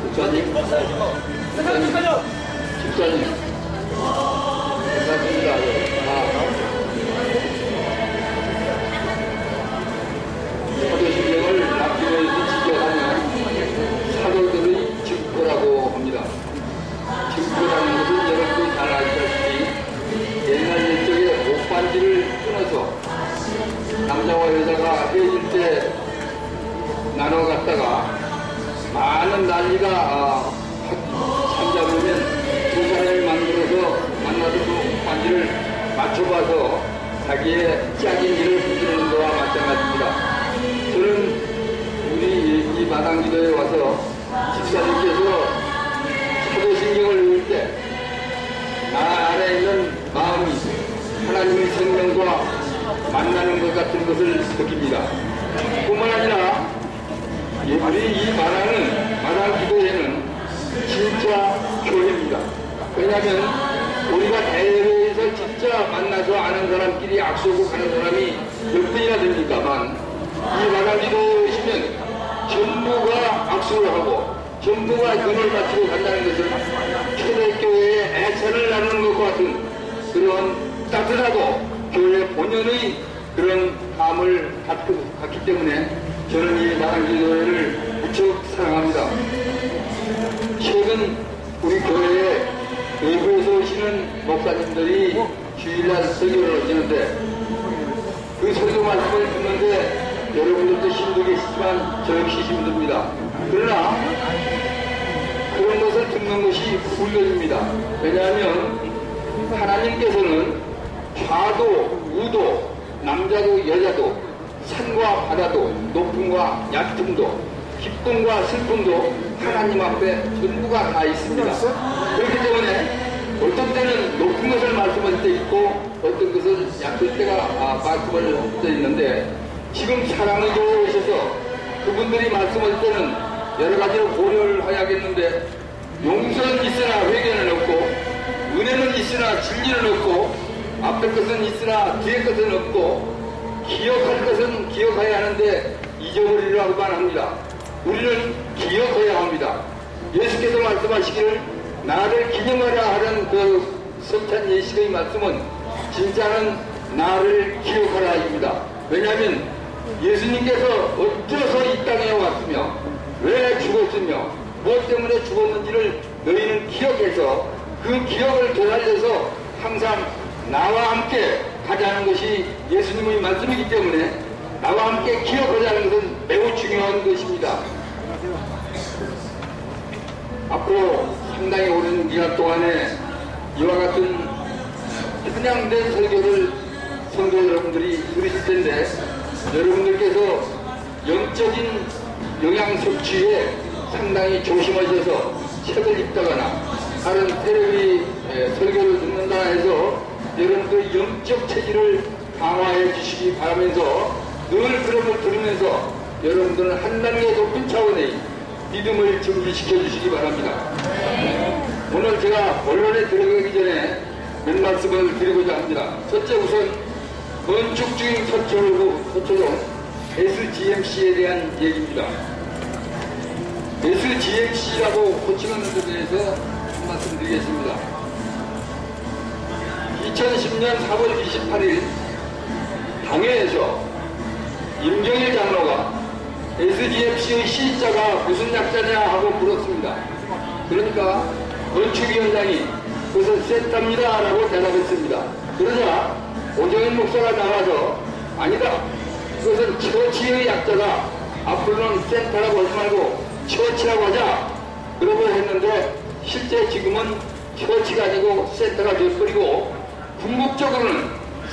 집사님, 감사합니다. 사도신경을 납기로해서 지켜가면 사도들의 증거라고 합니다. 증거라는 것은 여러분도 잘 아시다시피 옛날 옛적에 옷반지를 끊어서 남자와 여자가 헤어질 때 나눠 갔다가 많은 난리가 산잡으면 두 사람이 만나서 그 반지를 맞춰봐서 자기의 짝인지를 부르는 거와 마찬가지입니다. 저는 우리 이 마당기도에 와서 집사님께서 사도신경을 읽을 때 나 안에 있는 마음이 하나님의 생명과 만나는 것 같은 것을 느낍니다. 뿐만 아니라 우리 이 마당기도회는 진짜 교회입니다. 왜냐하면 우리가 대회에서 진짜 만나서 아는 사람끼리 악수하고 가는 사람이 몇 분이나 됩니까만 이 마당기도에 오시면 전부가 악수를 하고 전부가 눈을 맞추고 간다는 것은 초대교회의 애찬을 나누는 것과 같은 그런 따뜻하고 교회 본연의 그런 감을 갖기 때문에 저는 이 마당기도회를 무척 사랑합니다. 최근 우리 교회에 외부에서 오시는 목사님들이 주일날 설교를 하시는데 그 설교 말씀을 듣는데 여러분들도 힘들겠지만 저 역시 힘듭니다. 그러나 그런 것을 듣는 것이 훈련입니다. 왜냐하면 하나님께서는 좌도 우도 남자도 여자도 산과 바다도 높음과 얕음도 기쁨과 슬픔도 하나님 앞에 전부가 다 있습니다. 그렇기 때문에 어떤 때는 높은 것을 말씀할 때 있고 어떤 것을 얕을 때가 말씀을 할 때 있는데 지금 사랑의 교회에 오셔서 그분들이 말씀할 때는 여러 가지로 고려를 해야겠는데 용서는 있으나 회개는 없고 은혜는 있으나 진리는 없고 앞에 것은 있으나 뒤에 것은 없고 기억할 것은 기억해야 하는데 잊어버리려고만 합니다. 우리는 기억해야 합니다. 예수께서 말씀하시기를 나를 기념하라 하는 그 석찬 예식의 말씀은 진짜는 나를 기억하라입니다. 왜냐하면 예수님께서 어째서 이 땅에 왔으며 왜 죽었으며 무엇 때문에 죽었는지를 너희는 기억해서 그 기억을 되살려서 항상 나와 함께 가자는 것이 예수님의 말씀이기 때문에 나와 함께 기억하자는 것은 매우 중요한 것입니다. 앞으로 상당히 오랜 기간 동안에 이와 같은 편향된 설교를 성도 여러분들이 들으실 텐데 여러분들께서 영적인 영양 섭취에 상당히 조심하셔서 책을 읽다거나 다른 텔레비 설교를 듣는다 해서 여러분들 영적 체질을 강화해 주시기 바라면서 늘 그런 걸 들으면서 여러분들은 한 단계 높은 차원의 믿음을 증진시켜 주시기 바랍니다. 오늘 제가 본론에 들어가기 전에 몇 말씀을 드리고자 합니다. 첫째 우선 건축주의 서초동 SGMC에 대한 얘기입니다. SGMC라고 호칭하는 것에 대해서 한 말씀 드리겠습니다. 2010년 4월 28일 당회에서 임경일 장로가 SGMC의 시자가 무슨 약자냐 하고 물었습니다. 그러니까 건축위원장이 그것은 센터입니다 라고 대답했습니다. 그러자 오정인 목사가 나와서 아니다, 그것은 처치의 약자다, 앞으로는 센터라고 하지 말고 처치라고 하자 그러고 했는데 실제 지금은 처치가 아니고 센터가 되어버리고 궁극적으로는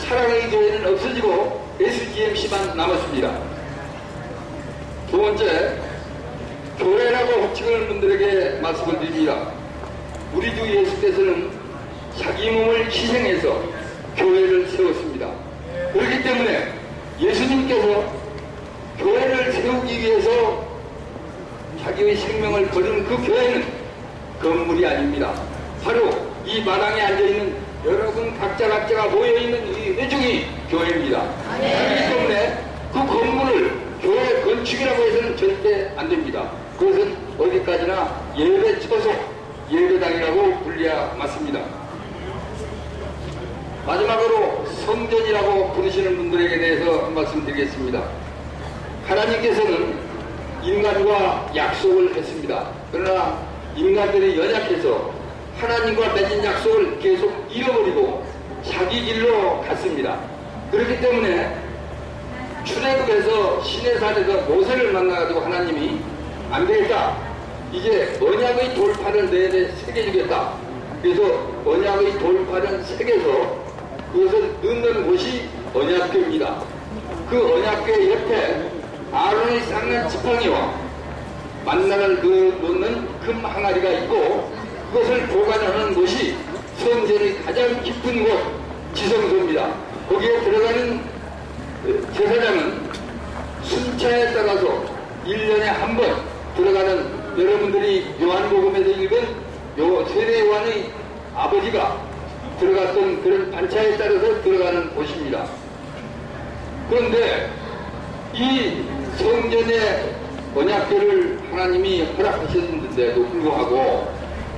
사랑의 교회는 없어지고 SGMC만 남았습니다. 두 번째, 교회라고 호칭하는 분들에게 말씀을 드립니다. 우리 주 예수께서는 자기 몸을 희생해서 교회를 세웠습니다. 그렇기 때문에 예수님께서 교회를 세우기 위해서 자기의 생명을 버린 그 교회는 건물이 아닙니다. 바로 이 마당에 앉아있는 여러분 각자가 모여있는 이 회중이 교회입니다. 그렇기 때문에 그 건물을 교회 건축이라고 해서는 절대 안 됩니다. 그것은 어디까지나 예배 처소, 예배당이라고 불려야 맞습니다. 마지막으로 성전이라고 부르시는 분들에게 대해서 한 말씀 드리겠습니다. 하나님께서는 인간과 약속을 했습니다. 그러나 인간들이 연약해서 하나님과 맺은 약속을 계속 잃어버리고 자기 길로 갔습니다. 그렇기 때문에 출애굽에서 시내산에서 모세를 만나가지고 하나님이 안 되겠다. 이제 언약의 돌판을 내내 새겨주겠다. 그래서 언약의 돌판을 새겨서 그것을 넣는 곳이 언약궤입니다. 그 언약궤 옆에 아론의 쌍난 지팡이와 만나를 넣는 금 항아리가 있고 그것을 보관하는 곳이 성전의 가장 깊은 곳 지성소입니다. 거기에 들어가는 제사장은 순차에 따라서 1년에 한 번 들어가는 여러분들이 요한복음에서 읽은 세례 요한의 아버지가 들어갔던 그런 반차에 따라서 들어가는 곳입니다. 그런데 이 성전의 언약궤를 하나님이 허락하셨는데도 불구하고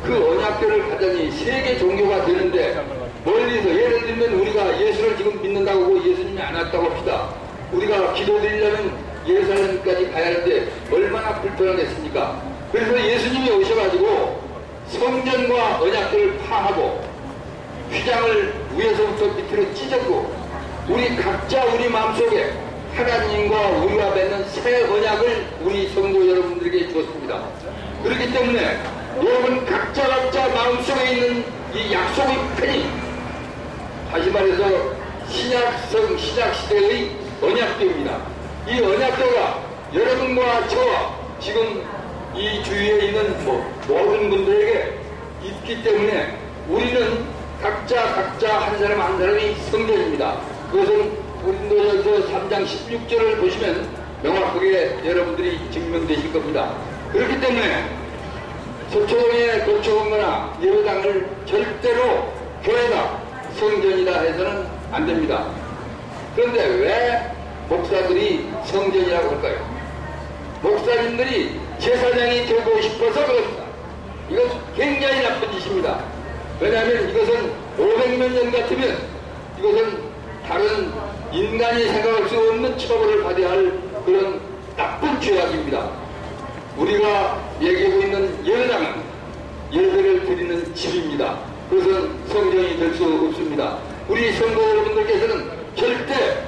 그 언약궤를 가자니 세계 종교가 되는데 멀리서 예를 들면 우리가 예수를 지금 믿는다고 예수님이 안 왔다고 합시다. 우리가 기도드리려면 예루살렘까지 가야 하는데 얼마나 불편하겠습니까? 그래서 예수님이 오셔가지고 성전과 언약궤를 파하고 휘장을 위에서부터 밑으로 찢었고 우리 각자 우리 마음속에 하나님과 우리가 맺는 새 언약을 우리 성도 여러분들에게 주었습니다. 그렇기 때문에 여러분 각자 마음속에 있는 이 약속의 펜이 다시 말해서 신약시대의 언약궤입니다. 이 언약궤가 여러분과 저와 지금 이 주위에 있는 모든 분들에게 있기 때문에 우리는 각자 한 사람 한 사람이 성전입니다. 그것은 고린도전서 3장 16절을 보시면 명확하게 여러분들이 증명되실 겁니다. 그렇기 때문에 서초동에 거쳐오거나 예배당을 절대로 교회다, 성전이다 해서는 안 됩니다. 그런데 왜 목사들이 성전이라고 할까요? 목사님들이 제사장이 되고 싶어서 그럽니다. 이건 굉장히 나쁜 짓입니다. 왜냐하면 이것은 500몇 년 같으면 이것은 다른 인간이 생각할 수 없는 처벌을 받아야 할 그런 나쁜 죄악입니다. 우리가 얘기하고 있는 예배당은 예배를 드리는 집입니다. 그것은 성전이 될 수 없습니다. 우리 성도 여러분들께서는 절대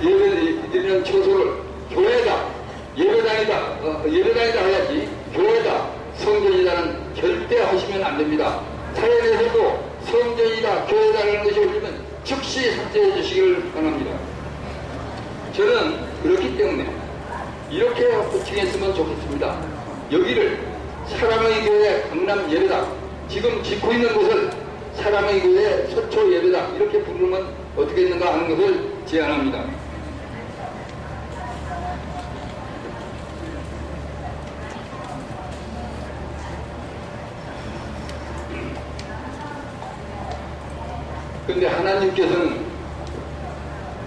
예배 드리는 처소를 교회다, 예배당이다 해야지 교회다, 성전이다는 절대 하시면 안 됩니다. 사회에서도 성전이다, 교회다라는 것이 올리면 즉시 삭제해 주시기를 바랍니다. 저는 그렇기 때문에 이렇게 호칭했으면 좋겠습니다. 여기를 사랑의 교회 강남 예배당, 지금 짓고 있는 곳을 사랑의 교회 서초 예배당 이렇게 부르면 어떻겠는가 하는 것을 제안합니다. 그런데 하나님께서는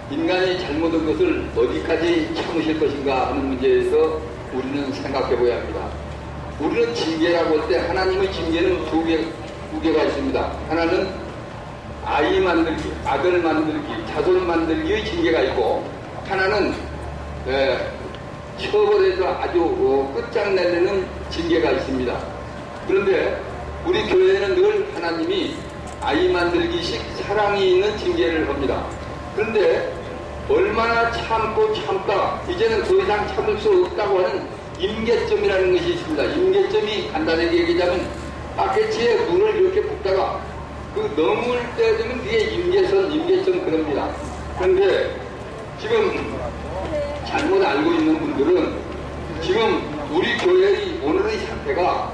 인간이 잘못한 것을 어디까지 참으실 것인가 하는 문제에서 우리는 생각해 보아야 합니다. 우리는 징계라고 할 때 하나님의 징계는 두 개가 있습니다. 하나는 아이 만들기, 아들 만들기, 자손 만들기의 징계가 있고 하나는 처벌해서 아주 끝장내는 징계가 있습니다. 그런데 우리 교회는 늘 하나님이 아이 만들기식 사랑이 있는 징계를 합니다. 그런데 얼마나 참고 참다가 이제는 더 이상 참을 수 없다고 하는 임계점이라는 것이 있습니다. 임계점이 간단하게 얘기하자면 바켓치에 물을 이렇게 붓다가 그 넘을 때 되면 그게 임계점 그럽니다. 그런데 지금 잘못 알고 있는 분들은 지금 우리 교회의 오늘의 상태가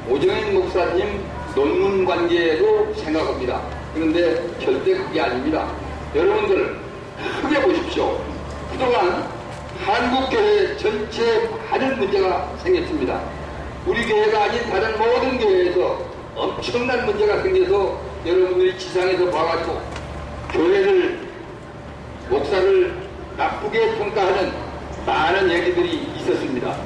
오정인 목사님 논문 관계로 생각합니다. 그런데 절대 그게 아닙니다. 여러분들 크게 보십시오. 그동안 한국교회 전체에 많은 문제가 생겼습니다. 우리 교회가 아닌 다른 모든 교회에서 엄청난 문제가 생겨서 여러분들이 지상에서 봐가지고 교회를 목사를 나쁘게 평가하는 많은 얘기들이 있었습니다.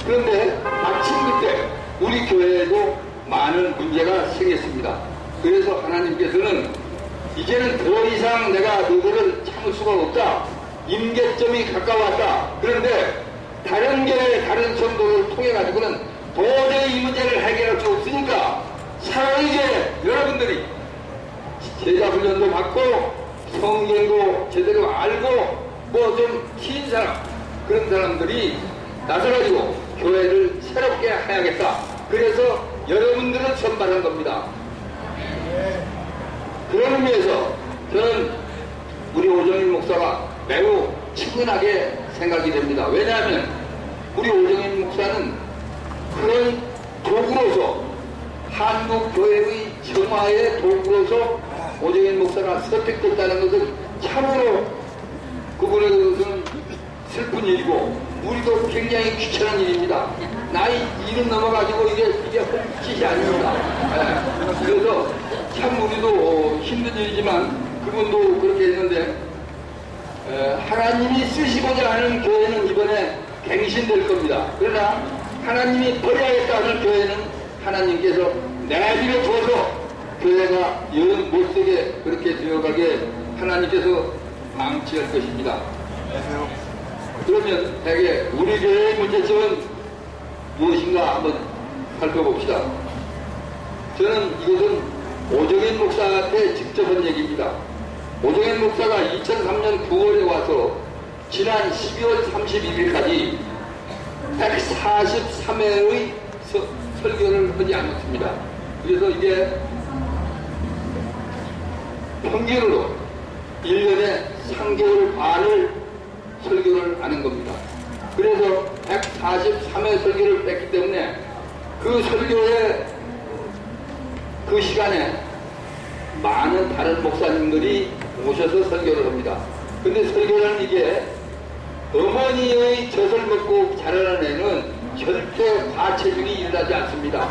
그런데 마침 그때 우리 교회에도 많은 문제가 생겼습니다. 그래서 하나님께서는 이제는 더 이상 내가 너희를 참을 수가 없다. 임계점이 가까웠다. 그런데 다른 교회, 다른 성도를 통해 가지고는 도저히 이 문제를 해결할 수 없으니까 차라리 이제 여러분들이 제자 훈련도 받고 성경도 제대로 알고 뭐 좀 튀인 사람, 그런 사람들이 나서가지고 교회를 새롭게 해야겠다. 그래서 여러분들을 선발한 겁니다. 그런 의미에서 저는 우리 오정인 목사가 매우 측은하게 생각이 됩니다. 왜냐하면 우리 오정인 목사는 그런 도구로서 한국교회의 정화의 도구로서 오정인 목사가 선택됐다는 것은 참으로 그분의 것은 슬픈 일이고 우리도 굉장히 귀찮은 일입니다. 나이 일은 넘어가지고 이게 헛짓이 아닙니다. 네. 그래서 참 우리도 힘든 일이지만 그분도 그렇게 했는데 하나님이 쓰시고자 하는 교회는 이번에 갱신될 겁니다. 그러나 하나님이 버려야겠다 하는 교회는 하나님께서 내비려 줘서 교회가 영 못되게 그렇게 되어가게 하나님께서 방치할 것입니다. 그러면 대개 우리 교회의 문제점은 무엇인가 한번 살펴봅시다. 저는 이것은 오정인 목사한테 직접 한 얘기입니다. 오정인 목사가 2003년 9월에 와서 지난 12월 31일까지 143회의 설교를 하지 않았습니다. 그래서 이게 평균으로 1년에 3개월 반을 설교를 하는 겁니다. 그래서 143회 설교를 뺐기 때문에 그 설교의 그 시간에 많은 다른 목사님들이 오셔서 설교를 합니다. 근데 설교는 이게 어머니의 젖을 먹고 자라는 애는 절대 과체중이 일어나지 않습니다.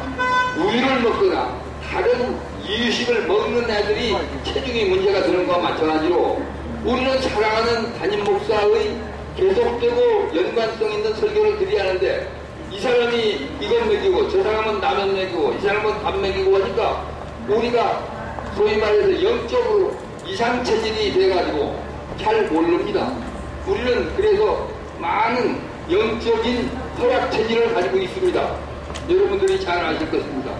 우유를 먹거나 다른 이유식을 먹는 애들이 체중이 문제가 되는 것과 마찬가지로 우리는 사랑하는 담임 목사의 계속되고 연관성 있는 설교를 드려야 하는데 이 사람이 이건 먹이고 저 사람은 라면 먹이고 이 사람은 밥 먹이고 하니까 우리가 소위 말해서 영적으로 이상 체질이 돼가지고 잘 모릅니다. 우리는 그래서 많은 영적인 허약 체질을 가지고 있습니다. 여러분들이 잘 아실 것입니다.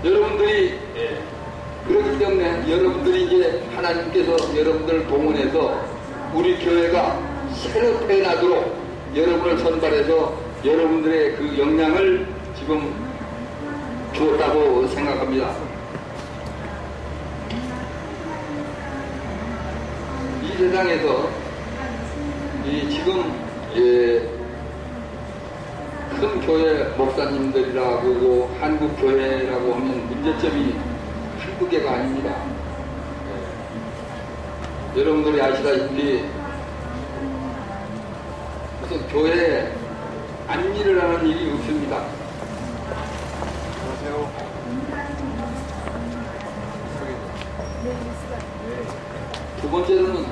여러분들이 그렇기 때문에 여러분들이 이제 하나님께서 여러분들을 동원해서 우리 교회가 새로 태어나도록 여러분을 선발해서 여러분들의 그 역량을 지금 주었다고 생각합니다. 이 세상에서 지금 큰 교회 목사님들이라고 하고 한국 교회라고 하면 문제점이 한두 개가 아닙니다. 여러분들이 아시다시피 무슨 교회에 안 일어나는 일이 없습니다. 안녕하세요. 두 번째로는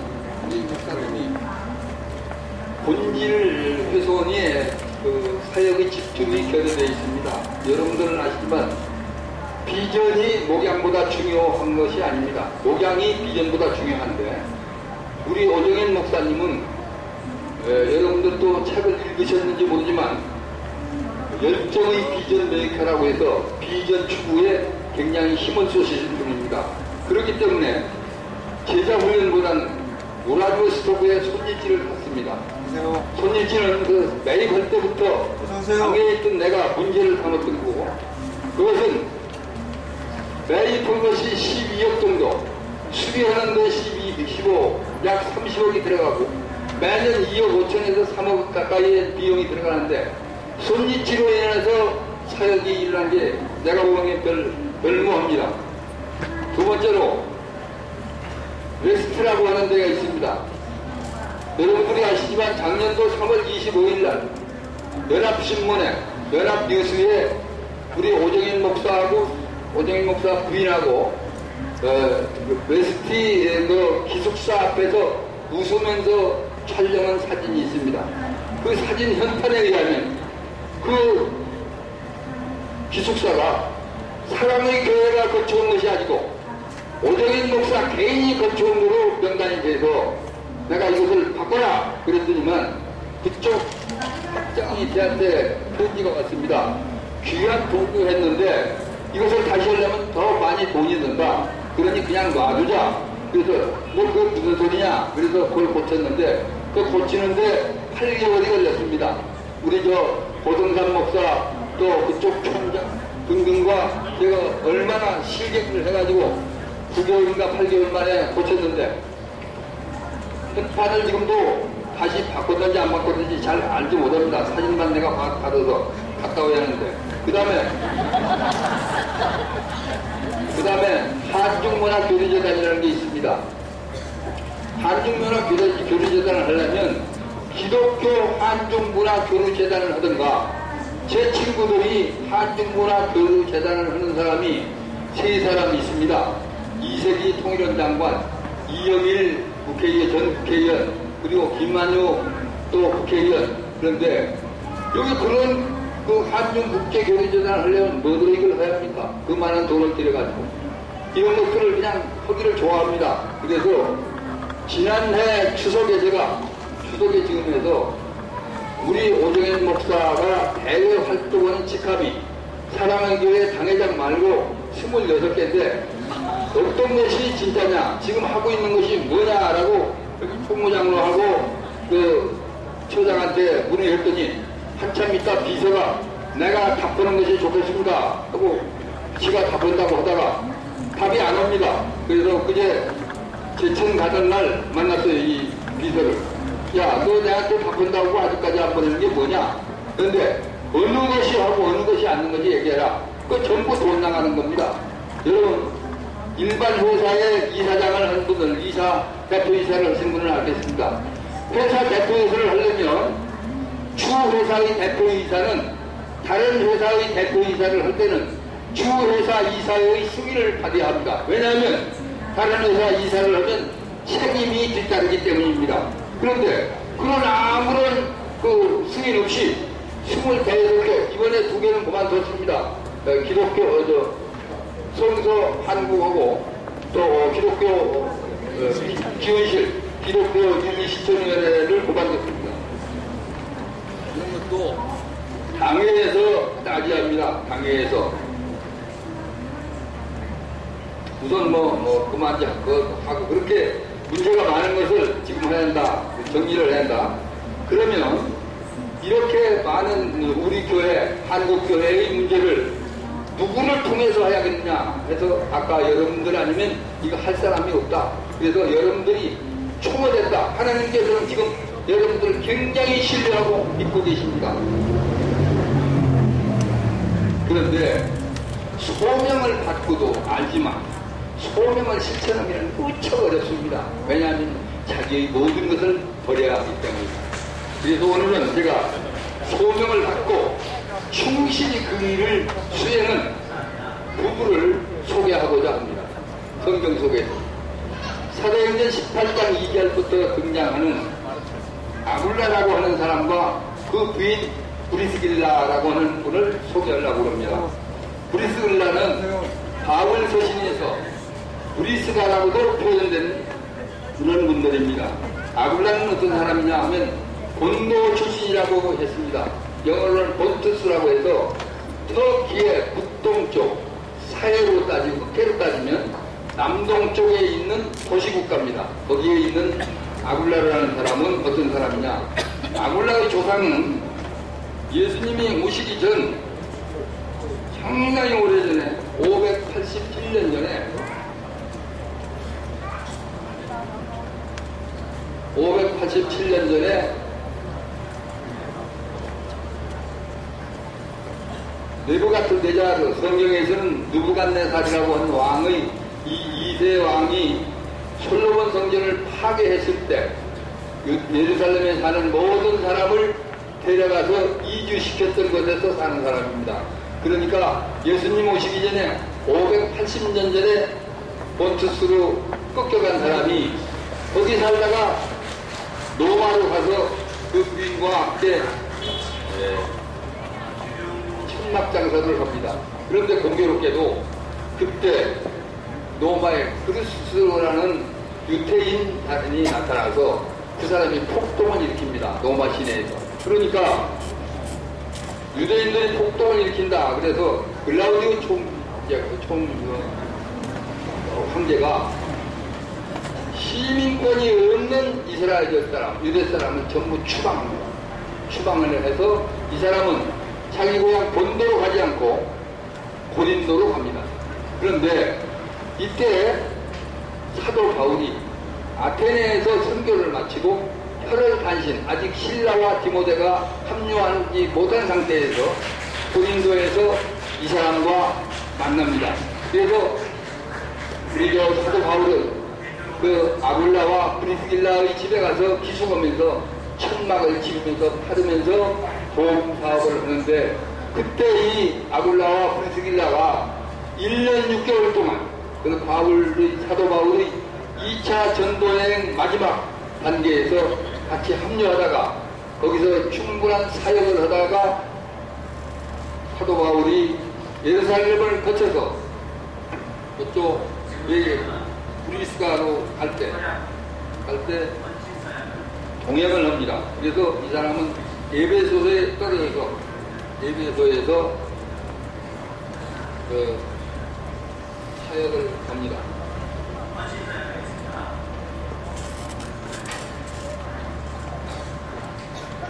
우리 목사님이 본질 훼손에 그 사역의 집중이 결여되어 있습니다. 여러분들은 아시지만 비전이 목양보다 중요한 것이 아닙니다. 목양이 비전보다 중요한데 우리 오정인 목사님은 여러분들도 책을 읽으셨는지 모르지만 열정의 비전 메이커라고 해서 비전 추구에 굉장히 힘을 쏘시는 분입니다. 그렇기 때문에 제자 훈련보다는 우라디오스토크에 손짓질을 했습니다. 손짓질은 그 매입할 때부터 방에 있던 내가 문제를 삼았던 거고 그것은 매입한 것이 12억 정도 수리하는데 15, 약 30억이 들어가고 매년 2억 5천에서 3억 가까이의 비용이 들어가는데 손짓질로 인해서 사역이 일어난 게 내가 보기에 별무합니다. 두 번째로 웨스트라고 하는 데가 있습니다. 여러분들이 아시지만 작년도 3월 25일 날 연합신문에 연합뉴스에 우리 오정인 목사하고 오정인 목사 부인하고 웨스티 그 기숙사 앞에서 웃으면서 촬영한 사진이 있습니다. 그 사진 현판에 의하면 그 기숙사가 사랑의 교회가 거쳐온 것이 아니고 오정인 목사 개인이 거쳐온 거로 명단이 돼서 내가 이것을 바꿔라 그랬더니만 그쪽 학장이 저한테 편지가 왔습니다. 귀한 돈도 했는데 이것을 다시 하려면 더 많이 돈이 든다. 그러니 그냥 놔두자. 그래서 뭐 그게 무슨 소리냐. 그래서 그걸 고쳤는데 그 고치는데 8개월이 걸렸습니다. 우리 저 고동산 목사 또 그쪽 총장 등등과 제가 얼마나 실객을 해가지고 9개월인가 8개월 만에 고쳤는데 현판을 지금도 다시 바꿨는지 안 바꿨는지 잘 알지 못합니다. 사진만 내가 받아서 갔다 와야 하는데 그 다음에 한중문화교류재단이라는 게 있습니다. 한중문화교류재단을 하려면 기독교 한중문화교류재단을 하든가 제 친구들이 한중문화교류재단을 하는 사람이 3사람이 있습니다. 이세기 통일원 장관, 이영일 전 국회의원, 그리고 김만효 또 국회의원. 그런데 여기 그런 그 한중국제교류재단을 하려면 뭐로 이걸 해야 합니까? 그 많은 돈을 들여가지고. 이런 것들을 그냥 하기를 좋아합니다. 그래서 지난해 추석에 지금 해서 우리 오정인 목사가 대외 활동하는 직함이 사랑의 교회 당회장 말고 26개인데 어떤 것이 진짜냐, 지금 하고 있는 것이 뭐냐라고 여기 총무장로하고 그 처장한테 문의했더니 한참 있다 비서가 내가 답하는 것이 좋겠습니다 하고 지가 답한다고 하다가 답이 안 옵니다. 그래서 그제 제천 가던 날 만났어요. 이 비서를. 야, 너 내한테 답한다고 아직까지 안 보내는 게 뭐냐? 그런데 어느 것이 하고 어느 것이 아닌 건지 얘기해라. 그거 전부 돈 나가는 겁니다. 여러분, 일반 회사의 이사장을 하는 분들, 대표이사를 하시는 분을 알겠습니까? 회사 대표이사를 하려면 주회사의 대표이사는 다른 회사의 대표이사를 할 때는 주회사 이사의 승인을 받아야 합니다. 왜냐하면 다른 회사 이사를 하면 책임이 뒤따르기 때문입니다. 그런데 그런 아무런 그 승인 없이 25개, 이번에 2개는 그만뒀습니다. 기독교, 성서 한국하고 또 기독교 기원실, 기독교 윤리시청위원회를 그만뒀습니다. 이런 것도 당회에서 따져야 합니다. 당회에서. 우선 그만 하고 그렇게 문제가 많은 것을 지금 해야 한다. 정리를 해야 한다. 그러면 이렇게 많은 우리 교회, 한국교회의 문제를 누구를 통해서 해야겠느냐 해서 아까 여러분들 아니면 이거 할 사람이 없다. 그래서 여러분들이 초모됐다. 하나님께서는 지금 여러분들을 굉장히 신뢰하고 믿고 계십니다. 그런데 소명을 받고도 알지만 소명을 실천하기는 무척 어렵습니다. 왜냐하면 자기의 모든 것을 버려야 하기 때문입니다. 그래서 오늘은 제가 소명을 받고 충실히 그 일을 수행한 부부를 소개하고자 합니다. 성경 속에서 사도행전 18장 2절부터 등장하는 아굴라라고 하는 사람과 그 부인 브리스길라라고 하는 분을 소개하려고 합니다. 브리스길라는 바울 서신에서 브리스가라고도 표현된 그런 분들입니다. 아굴라는 어떤 사람이냐 하면 본도 출신이라고 했습니다. 영어로는 본투스라고 해서 터키의 북동쪽, 사해로 따지고 흑해로 따지면 남동쪽에 있는 도시국가입니다. 거기에 있는 아굴라라는 사람은 어떤 사람이냐? 아굴라의 조상은 예수님이 오시기 전 상당히 오래전에 587년 전에 587년 전에 느부갓네살, 성경에서는 느부갓네살이라고 하는 왕의 이 2세 왕이 솔로몬 성전을 파괴했을 때 예루살렘에 사는 모든 사람을 데려가서 이주시켰던 곳에서 사는 사람입니다. 그러니까 예수님 오시기 전에 580년 전에 본투스로 꺾여간 사람이 거기 살다가 로마로 가서 그 부인과 함께 천막 장사를 합니다. 그런데 공교롭게도 그때 로마에 크루스라는 유태인이 나타나서 그 사람이 폭동을 일으킵니다. 로마 시내에서. 그러니까 유대인들이 폭동을 일으킨다. 그래서 글라우디오 황제가 시민권이 없는 이스라엘 사람, 유대 사람은 전부 추방합니다. 추방을 해서 이 사람은 자기 고향 본도로 가지 않고 고린도로 갑니다. 그런데 이때 사도 바울이 아테네에서 선교를 마치고 혈혈단신, 아직 실라와 디모데가 합류하지 못한 상태에서 고린도에서 이 사람과 만납니다. 그래서 우리 사도 바울은 그 아굴라와 브리스길라의 집에 가서 기숙하면서 천막을 지으면서 팔으면서 보험 사업을 하는데, 그때 이 아굴라와 브리스길라가 1년 6개월 동안 그 사도 바울의 2차 전도여행 마지막 단계에서 같이 합류하다가 거기서 충분한 사역을 하다가 사도 바울이 예루살렘을 거쳐서 그쪽 브리스가로 갈 때 동행을 합니다. 그래서 이 사람은 에베소에 떨어져서 에베소에서 그 사역을 합니다.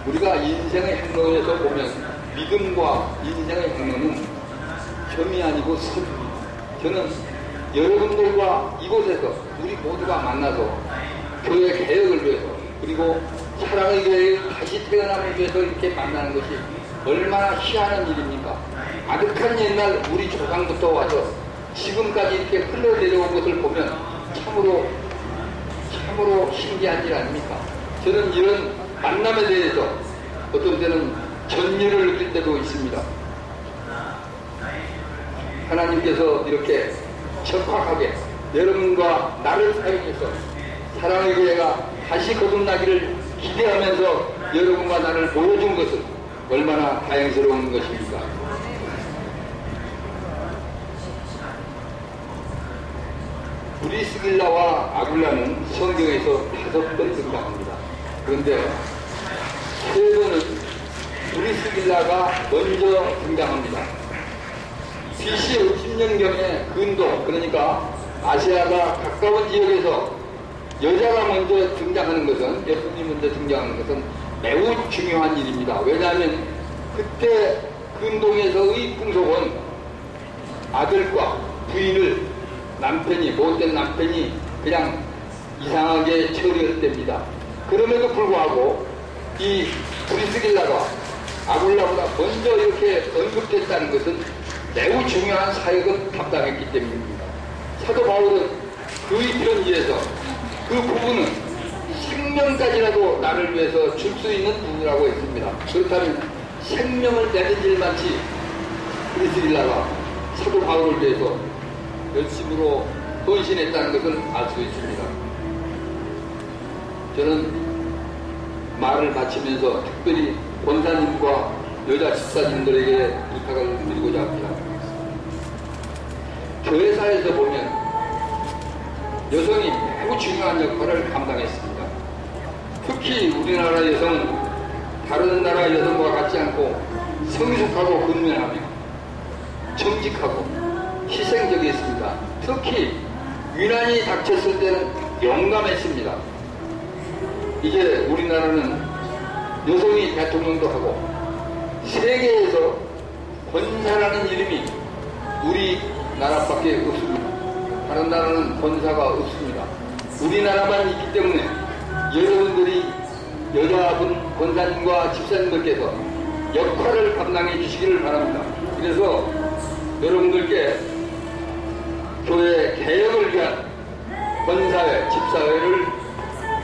우리가 인생의 행로에서 보면 믿음과 인생의 행로는 점이 아니고 선입니다. 저는 여러분들과 이곳에서 우리 모두가 만나서 교회 개혁을 위해서, 그리고 사랑의 교회의 다시 태어남을 위해서 이렇게 만나는 것이 얼마나 희한한 일입니까? 아득한 옛날 우리 조상부터 와서 지금까지 이렇게 흘러내려온 것을 보면 참으로 신기한 일 아닙니까? 저는 이런 만남에 대해서 어떤 때는 전율을 느낄 때도 있습니다. 하나님께서 이렇게 적확하게 여러분과 나를 사용해서 사랑의 교회가 다시 거듭나기를 기대하면서 여러분과 나를 보여준 것은 얼마나 다행스러운 것입니까? 브리스길라와 아굴라는 성경에서 5번 등장합니다. 그런데 3번은 브리스길라가 먼저 등장합니다. BC 50년경에 근동, 그러니까 아시아가 가까운 지역에서 여자가 먼저 등장하는 것은, 예수님이 먼저 등장하는 것은 매우 중요한 일입니다. 왜냐하면 그때 근동에서의 풍속은 아들과 부인을 못된 남편이 그냥 이상하게 처리할 때입니다. 그럼에도 불구하고 이 브리스길라가 아굴라보다 먼저 이렇게 언급됐다는 것은 매우 중요한 사역을 담당했기 때문입니다. 사도 바울은 그의 편지에서 그 부분은 생명까지라도 나를 위해서 줄 수 있는 부분이라고 했습니다. 그렇다면 생명을 내는 일만치 브리스길라가 사도 바울을 위해서 열심으로 헌신했다는 것을 알 수 있습니다. 저는 말을 마치면서 특별히 권사님과 여자 집사님들에게 부탁을 드리고자 합니다. 교회사에서 보면 여성이 매우 중요한 역할을 감당했습니다. 특히 우리나라 여성은 다른 나라 여성과 같지 않고 성숙하고 근면하며 정직하고 희생적이었습니다. 특히 위난이 닥쳤을 때는 용감했습니다. 이제 우리나라는 여성이 대통령도 하고 세계에서 권사라는 이름이 우리나라밖에 없습니다. 다른 나라는 권사가 없습니다. 우리나라만 있기 때문에 여러분들이 여자분 권사님과 집사님들께서 역할을 감당해 주시기를 바랍니다. 그래서 여러분들께 교회 개혁을 위한 권사회, 집사회를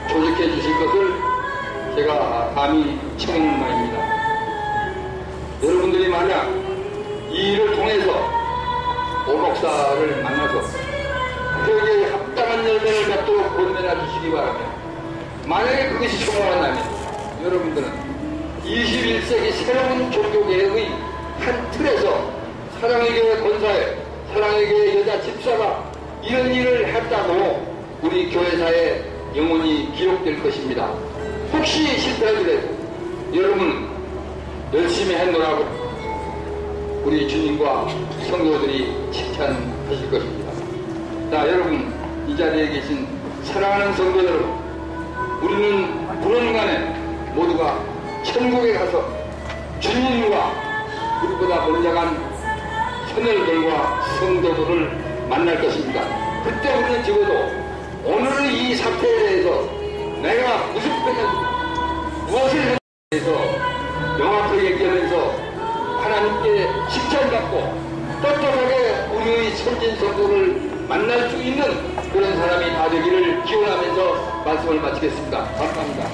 조직해 주실 것을 제가 감히 청하는 바입니다. 여러분들이 만약 이 일을 통해서 오 목사를 만나서 그에게 합당한 열매를 맺도록 권면해 주시기 바라며, 만약에 그것이 성공한다면 여러분들은 21세기 새로운 종교개혁의 한 틀에서 사랑의 교회 권사회, 사랑의 교회 여자 집사가 이런 일을 했다고 우리 교회사에 영원히 기록될 것입니다. 혹시 실패하더라도 여러분 열심히 했노라고 우리 주님과 성도들이 칭찬하실 것입니다. 자, 여러분 이 자리에 계신 사랑하는 성도 여러분, 우리는 불언간에 모두가 천국에 가서 주님과 우리보다 먼저간 선열들과 성도들을 만날 것입니다. 그때 우리는 적어도 오늘 이 사태에 대해서 내가 무슨 편을 무엇을 했는지에 대해서 명확하게 얘기하면서 하나님께 칭찬받고 떳떳하게 우리의 선진 성도를 만날 수 있는 그런 사람이 다 되기를 기원하면서 말씀을 마치겠습니다. 감사합니다.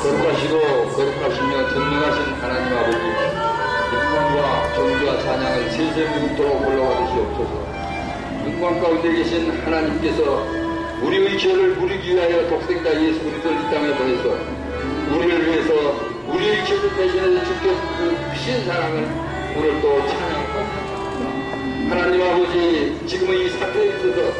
거룩하시고 거룩하시며 전능하신 하나님 아버지, 영광과 존귀와 찬양을 세세무국도록 올라가주시옵소서. 영광 가운데 계신 하나님께서 우리의 죄를 부리기 위하여 독생자 예수 그리스도를 이 땅에 보내서 우리를 위해서 우리의 죄를 대신해서 주께 그 크신 사랑을 오늘 또 찬양합니다. 하나님 아버지, 지금의 이 사태에 있어서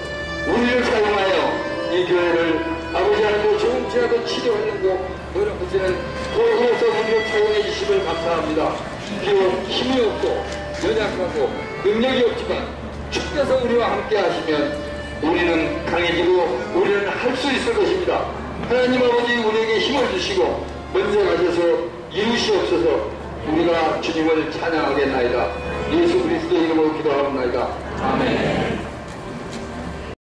우리를 사용하여 이 교회를 아버지 하나님도 조금치라도 치료하려고 노력하시는 도구로서 우리를 사용해 주심을 감사합니다. 비록 힘이 없고 연약하고 능력이 없지만 주께서 우리와 함께 하시면 우리는 강해지고 우리는 할 수 있을 것입니다. 하나님 아버지, 우리에게 힘을 주시고 먼저 가셔서 이루시옵소서. 우리가 주님을 찬양하겠나이다. 예수 그리스도 이름으로 기도하옵나이다. 아멘.